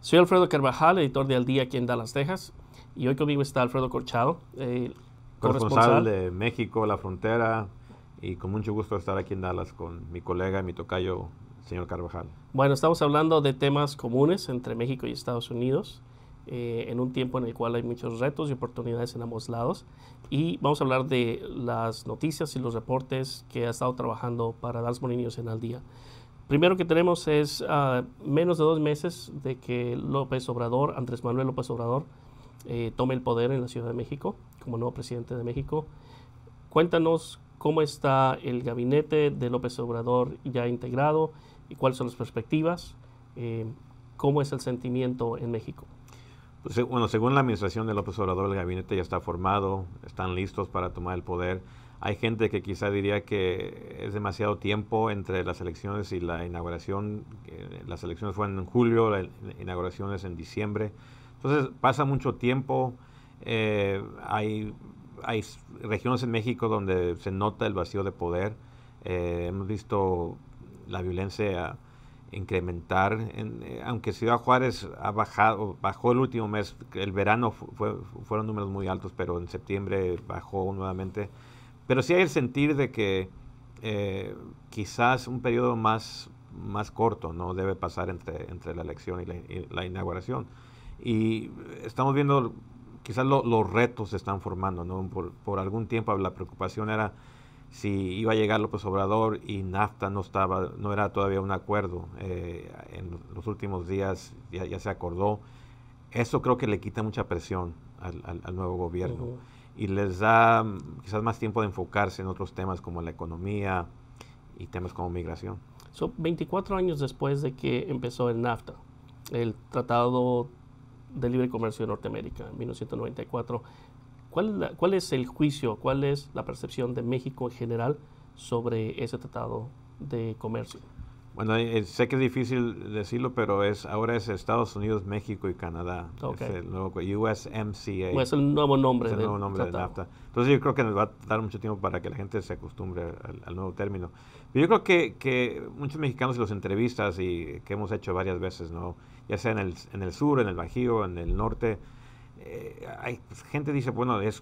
Soy Alfredo Carvajal, editor de Al Día aquí en Dallas, Texas, y hoy conmigo está Alfredo Corchado, Corresponsal corresponsal. de México, la frontera, y con mucho gusto estar aquí en Dallas con mi colega y mi tocayo, señor Carvajal. Bueno, estamos hablando de temas comunes entre México y Estados Unidos, en un tiempo en el cual hay muchos retos y oportunidades en ambos lados, y vamos a hablar de las noticias y los reportes que ha estado trabajando para Dallas Morning News en Al Día. Primero que tenemos es menos de 2 meses de que Andrés Manuel López Obrador, tome el poder en la Ciudad de México como nuevo presidente de México. Cuéntanos cómo está el gabinete de López Obrador ya integrado y cuáles son las perspectivas, cómo es el sentimiento en México. Pues, bueno, según la administración de López Obrador, el gabinete ya está formado, están listos para tomar el poder. Hay gente que quizá diría que es demasiado tiempo entre las elecciones y la inauguración. Las elecciones fueron en julio, la inauguración es en diciembre. Entonces pasa mucho tiempo. Hay regiones en México donde se nota el vacío de poder. Hemos visto la violencia incrementar, aunque Ciudad Juárez bajó el último mes. El verano fueron números muy altos, pero en septiembre bajó nuevamente. Pero sí hay el sentir de que quizás un periodo más corto no debe pasar entre la elección y la inauguración. Y estamos viendo, quizás los retos se están formando, ¿no? Por algún tiempo la preocupación era si iba a llegar López Obrador y NAFTA no era todavía un acuerdo. En los últimos días ya se acordó. Eso creo que le quita mucha presión al nuevo gobierno y les da quizás más tiempo de enfocarse en otros temas como la economía y temas como migración. 24 años después de que empezó el NAFTA, el Tratado de Libre Comercio de Norteamérica, en 1994, ¿cuál es el juicio, cuál es la percepción de México en general sobre ese tratado de comercio? Bueno, sé que es difícil decirlo, pero ahora es Estados Unidos, México y Canadá. Okay. Es el nuevo USMCA. Pues es el nuevo nombre, es el nuevo nombre de NAFTA. Entonces yo creo que nos va a dar mucho tiempo para que la gente se acostumbre al nuevo término. Pero yo creo que muchos mexicanos en las entrevistas y que hemos hecho varias veces, ¿no? Ya sea en el sur, en el Bajío, en el norte, gente dice, bueno, es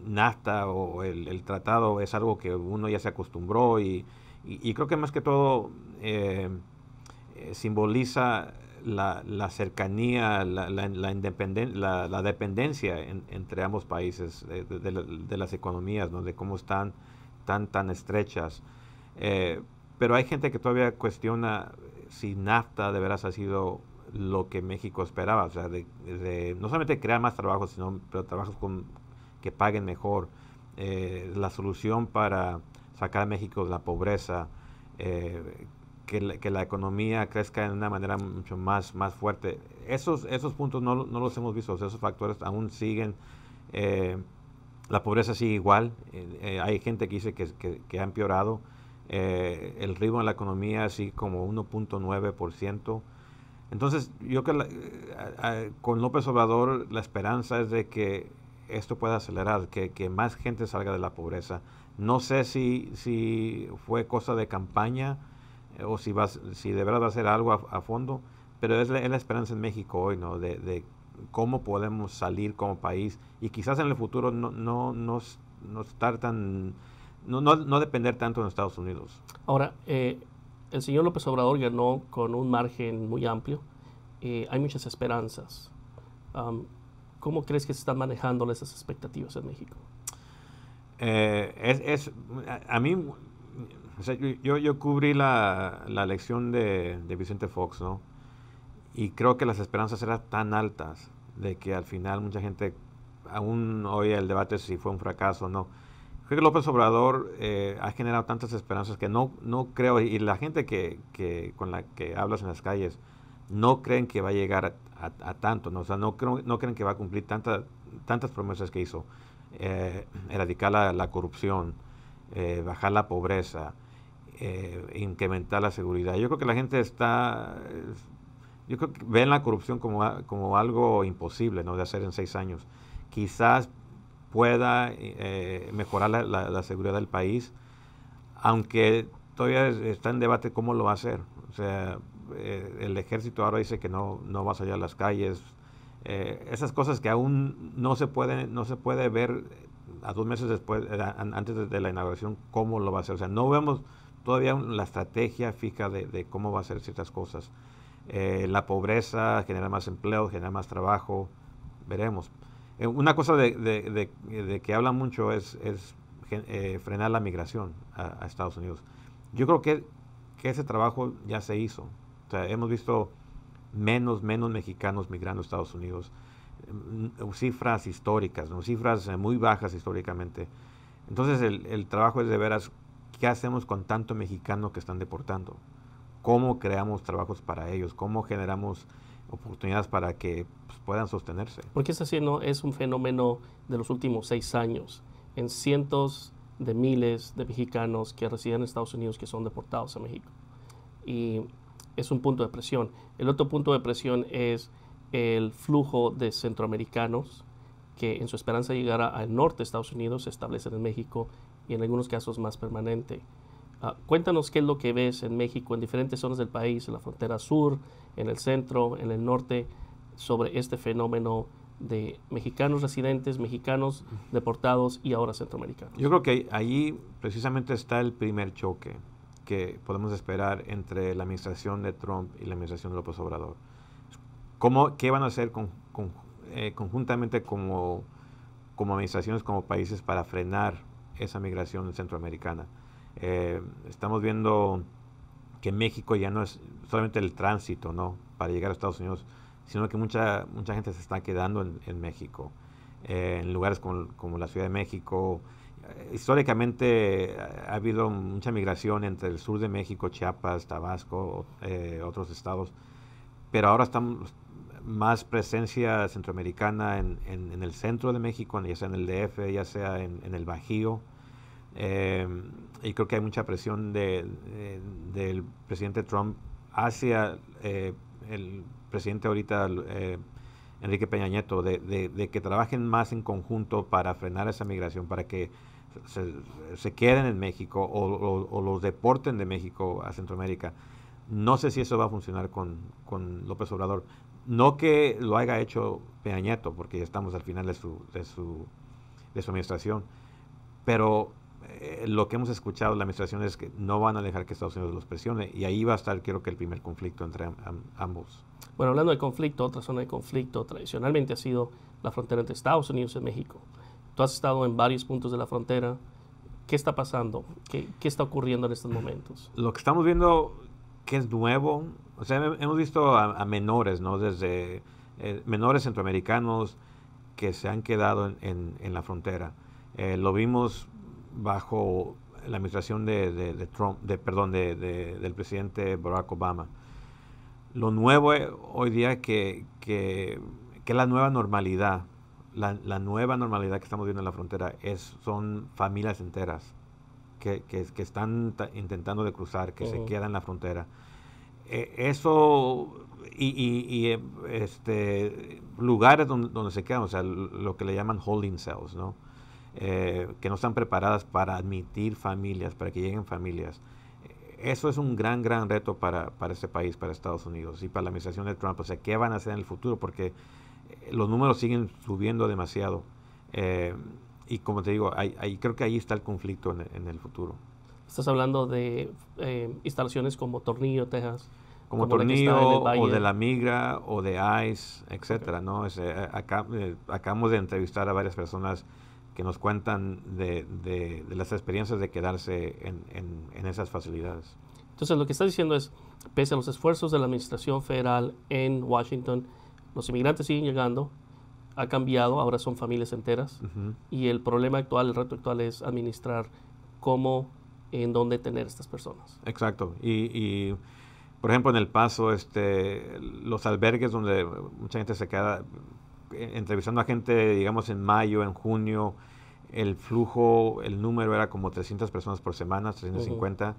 NAFTA o el tratado es algo que uno ya se acostumbró y creo que más que todo simboliza la cercanía, la dependencia entre ambos países de las economías, ¿no? De cómo están tan estrechas. Pero hay gente que todavía cuestiona si NAFTA de veras ha sido lo que México esperaba, o sea, no solamente crear más trabajos, pero trabajos que paguen mejor. La solución para sacar a México de la pobreza, que la economía crezca de una manera mucho más fuerte. Esos puntos no los hemos visto, esos factores aún siguen. La pobreza sigue igual. Hay gente que dice que ha empeorado. El ritmo de la economía sigue como 1.9%. Entonces, yo creo que con López Obrador la esperanza es de que esto pueda acelerar, que más gente salga de la pobreza. No sé si fue cosa de campaña o si de verdad va a ser algo a fondo, pero es la esperanza en México hoy, ¿no? De cómo podemos salir como país y quizás en el futuro no estar no depender tanto de Estados Unidos. Ahora, el señor López Obrador ganó con un margen muy amplio. Hay muchas esperanzas. ¿Cómo crees que se están manejando esas expectativas en México? A mí, o sea, yo cubrí la elección de Vicente Fox, ¿no? Y creo que las esperanzas eran tan altas de que al final mucha gente aún hoy el debate si fue un fracaso o no. Creo que López Obrador ha generado tantas esperanzas que no creo, y la gente con la que hablas en las calles no creen que va a llegar a tanto, ¿no? O sea, no creen que va a cumplir tantas promesas que hizo. Erradicar la corrupción, bajar la pobreza, incrementar la seguridad. Yo creo que la gente yo creo que ven la corrupción como algo imposible, ¿no? De hacer en 6 años. Quizás pueda mejorar la seguridad del país, aunque todavía está en debate cómo lo va a hacer. O sea, el ejército ahora dice que no va a salir a las calles. Esas cosas que aún no se puede ver a 2 meses después, antes de la inauguración, cómo lo va a hacer. O sea, no vemos todavía la estrategia fija de cómo va a hacer ciertas cosas. La pobreza, generar más empleo, generar más trabajo, veremos. Una cosa de que habla mucho es frenar la migración a Estados Unidos. Yo creo que ese trabajo ya se hizo. O sea, hemos visto menos mexicanos migrando a Estados Unidos. Cifras históricas, ¿no? Cifras muy bajas históricamente. Entonces el trabajo es de veras, ¿qué hacemos con tanto mexicano que están deportando? ¿Cómo creamos trabajos para ellos? ¿Cómo generamos oportunidades para que pues, puedan sostenerse? Porque es un fenómeno de los últimos 6 años, en cientos de miles de mexicanos que residen en Estados Unidos que son deportados a México. Y es un punto de presión. El otro punto de presión es el flujo de centroamericanos que en su esperanza de llegar al norte de Estados Unidos se establecen en México y en algunos casos más permanente. Cuéntanos qué es lo que ves en México, en diferentes zonas del país, en la frontera sur, en el centro, en el norte, sobre este fenómeno de mexicanos residentes, mexicanos deportados y ahora centroamericanos. Yo creo que ahí precisamente está el primer choque que podemos esperar entre la administración de Trump y la administración de López Obrador. ¿Qué van a hacer conjuntamente como administraciones, como países para frenar esa migración centroamericana? Estamos viendo que México ya no es solamente el tránsito, ¿no?, para llegar a Estados Unidos, sino que mucha gente se está quedando en México, en lugares como la Ciudad de México. Históricamente ha habido mucha migración entre el sur de México, Chiapas, Tabasco, otros estados, pero ahora estamos más presencia centroamericana en el centro de México, ya sea en el DF, ya sea en el Bajío. Y creo que hay mucha presión del presidente Trump hacia el presidente ahorita, Enrique Peña Nieto, de que trabajen más en conjunto para frenar esa migración, para que se queden en México o los deporten de México a Centroamérica. No sé si eso va a funcionar con López Obrador. No que lo haya hecho Peña Nieto, porque ya estamos al final de su administración, pero lo que hemos escuchado de la administración es que no van a dejar que Estados Unidos los presione, y ahí va a estar, creo que, el primer conflicto entre ambos. Bueno, hablando de conflicto, otra zona de conflicto tradicionalmente ha sido la frontera entre Estados Unidos y México. Tú has estado en varios puntos de la frontera. ¿Qué está pasando? ¿Qué está ocurriendo en estos momentos? Lo que estamos viendo que es nuevo, o sea, hemos visto a menores, ¿no?, desde menores centroamericanos que se han quedado en la frontera. Lo vimos bajo la administración de Trump, del presidente Barack Obama. Lo nuevo hoy día que la nueva normalidad, la nueva normalidad que estamos viendo en la frontera son familias enteras que están intentando de cruzar, que se quedan en la frontera. Eso lugares donde se quedan, o sea, lo que le llaman holding cells, ¿no? Que no están preparadas para admitir familias, para que lleguen familias. Eso es un gran reto para este país, para Estados Unidos y para la administración de Trump. O sea, ¿qué van a hacer en el futuro? Porque los números siguen subiendo demasiado. Y como te digo, creo que ahí está el conflicto en el futuro. Estás hablando de instalaciones como Tornillo, Texas. Como Tornillo, o de La Migra, o de ICE, etcétera, ¿no? Acabamos de entrevistar a varias personas que nos cuentan de las experiencias de quedarse en esas facilidades. Entonces, lo que estás diciendo es, pese a los esfuerzos de la administración federal en Washington, los inmigrantes siguen llegando, ha cambiado, ahora son familias enteras, y el problema actual, el reto actual es administrar cómo, en dónde tener estas personas. Exacto. Y por ejemplo, en El Paso, los albergues donde mucha gente se queda, entrevistando a gente, digamos, en mayo, en junio, el flujo, el número era como 300 personas por semana, 350.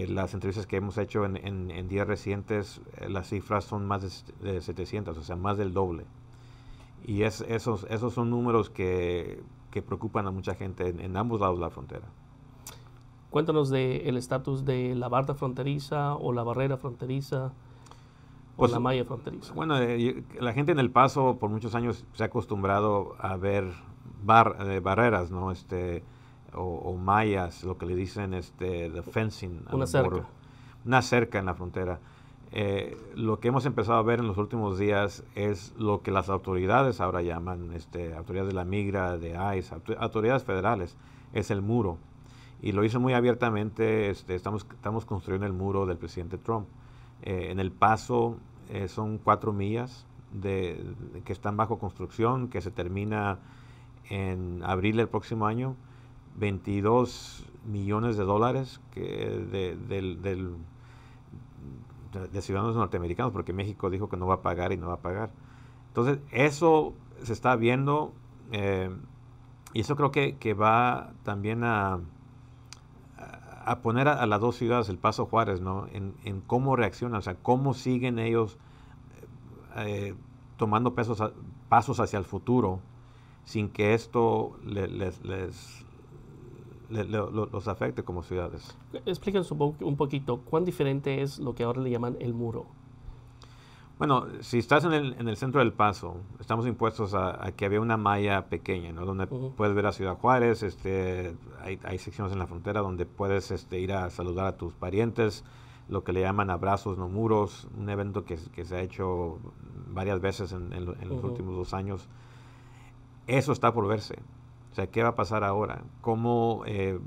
Las entrevistas que hemos hecho en días recientes, las cifras son más de 700, o sea, más del doble. Y esos son números que preocupan a mucha gente en ambos lados de la frontera. Cuéntanos del estatus de la barda fronteriza o la barrera fronteriza o la malla fronteriza. Bueno, la gente en El Paso por muchos años se ha acostumbrado a ver barreras, ¿no? O mallas, lo que le dicen the fencing. Una cerca. Una cerca en la frontera. Lo que hemos empezado a ver en los últimos días es lo que las autoridades ahora llaman, autoridades de la migra, de ICE, autoridades federales, es el muro. Y lo hizo muy abiertamente, estamos construyendo el muro del presidente Trump. En El Paso son 4 millas que están bajo construcción, que se termina en abril del próximo año. 22 millones de dólares de ciudadanos norteamericanos, porque México dijo que no va a pagar y no va a pagar. Entonces, eso se está viendo y eso creo que va también a poner a las dos ciudades, El Paso, Juárez, ¿no? en cómo reaccionan, o sea, cómo siguen ellos tomando pasos hacia el futuro sin que esto los afecte como ciudades. Explícanos un poquito, ¿cuán diferente es lo que ahora le llaman el muro? Bueno, si estás en el centro del Paso, estamos impuestos a que había una malla pequeña, ¿no? Donde puedes ver a Ciudad Juárez, hay secciones en la frontera donde puedes ir a saludar a tus parientes, lo que le llaman abrazos, no muros, un evento que se ha hecho varias veces en los últimos 2 años. Eso está por verse. O sea, ¿qué va a pasar ahora? ¿Cómo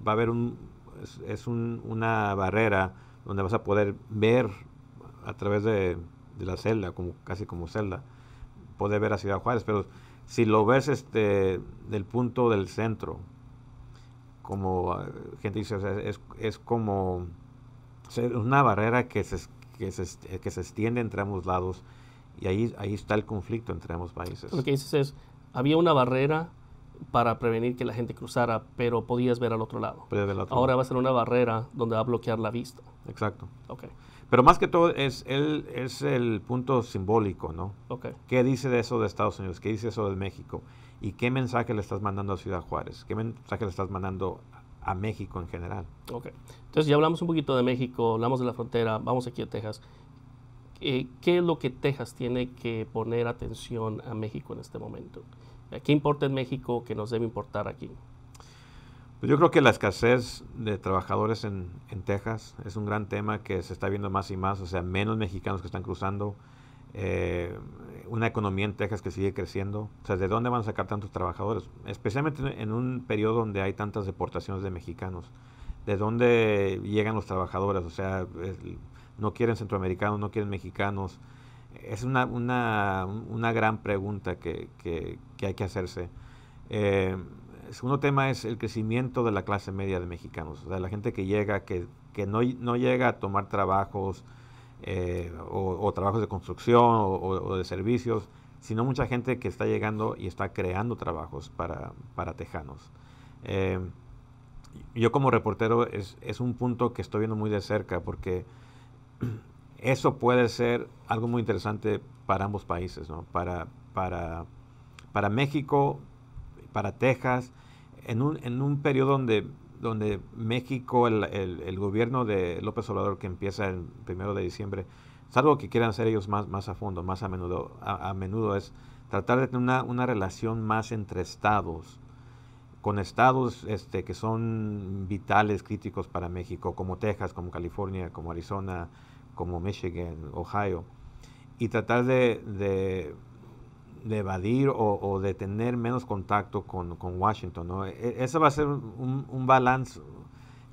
va a haber una barrera donde vas a poder ver a través de la celda, casi como celda, poder ver a Ciudad Juárez? Pero si lo ves del punto del centro, como gente dice, o sea, es como, o sea, una barrera que se extiende entre ambos lados, y ahí está el conflicto entre ambos países. Lo que dices es, había una barrera para prevenir que la gente cruzara, pero podías ver al otro lado. Ahora va a ser una barrera donde va a bloquear la vista. Exacto. Okay. Pero más que todo es el punto simbólico, ¿no? Okay. ¿Qué dice de eso de Estados Unidos? ¿Qué dice eso de México? ¿Y qué mensaje le estás mandando a Ciudad Juárez? ¿Qué mensaje le estás mandando a México en general? Okay. Entonces ya hablamos un poquito de México, hablamos de la frontera, vamos aquí a Texas. ¿Qué es lo que Texas tiene que poner atención a México en este momento? ¿Qué importa en México que nos debe importar aquí? Pues yo creo que la escasez de trabajadores en Texas es un gran tema que se está viendo más y más, o sea, menos mexicanos que están cruzando, una economía en Texas que sigue creciendo. O sea, ¿de dónde van a sacar tantos trabajadores? Especialmente en un periodo donde hay tantas deportaciones de mexicanos. ¿De dónde llegan los trabajadores? O sea, no quieren centroamericanos, no quieren mexicanos. Es una gran pregunta que hay que hacerse. El segundo tema es el crecimiento de la clase media de mexicanos, o sea, la gente que llega, que no llega a tomar trabajos o trabajos de construcción o de servicios, sino mucha gente que está llegando y está creando trabajos para tejanos. Yo como reportero es un punto que estoy viendo muy de cerca, porque eso puede ser algo muy interesante para ambos países, ¿no? Para México, para Texas, en un periodo donde México, el gobierno de López Obrador, que empieza el 1 de diciembre, es algo que quieren hacer ellos más a fondo, más a menudo. A menudo es tratar de tener una relación más entre estados, con estados que son vitales, críticos para México, como Texas, como California, como Arizona, como Michigan, Ohio, y tratar de evadir o de tener menos contacto con Washington, ¿no? Eso va a ser un balance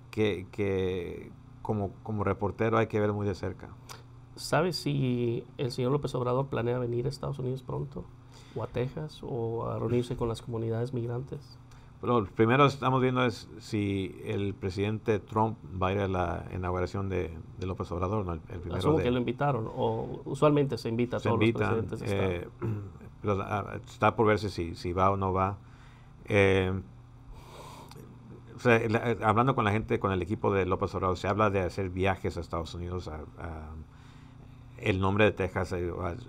que como reportero hay que ver muy de cerca. ¿Sabes si el señor López Obrador planea venir a Estados Unidos pronto? ¿O a Texas? ¿O a reunirse con las comunidades migrantes? Bueno, lo primero que estamos viendo es si el presidente Trump va a ir a la inauguración de López Obrador, ¿no? El primero. Asumo que lo invitaron, o usualmente se invita a todos los presidentes de Estado. Pero está por verse si va o no va. O sea, hablando con la gente, con el equipo de López Obrador, se habla de hacer viajes a Estados Unidos. El nombre de Texas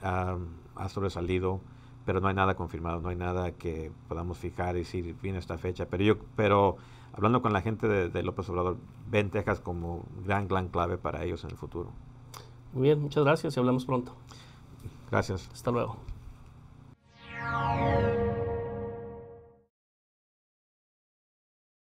ha sobresalido, pero no hay nada confirmado, no hay nada que podamos fijar y decir viene esta fecha. Pero hablando con la gente de López Obrador, ven Texas como gran clave para ellos en el futuro. Muy bien, muchas gracias y hablamos pronto. Gracias. Hasta luego.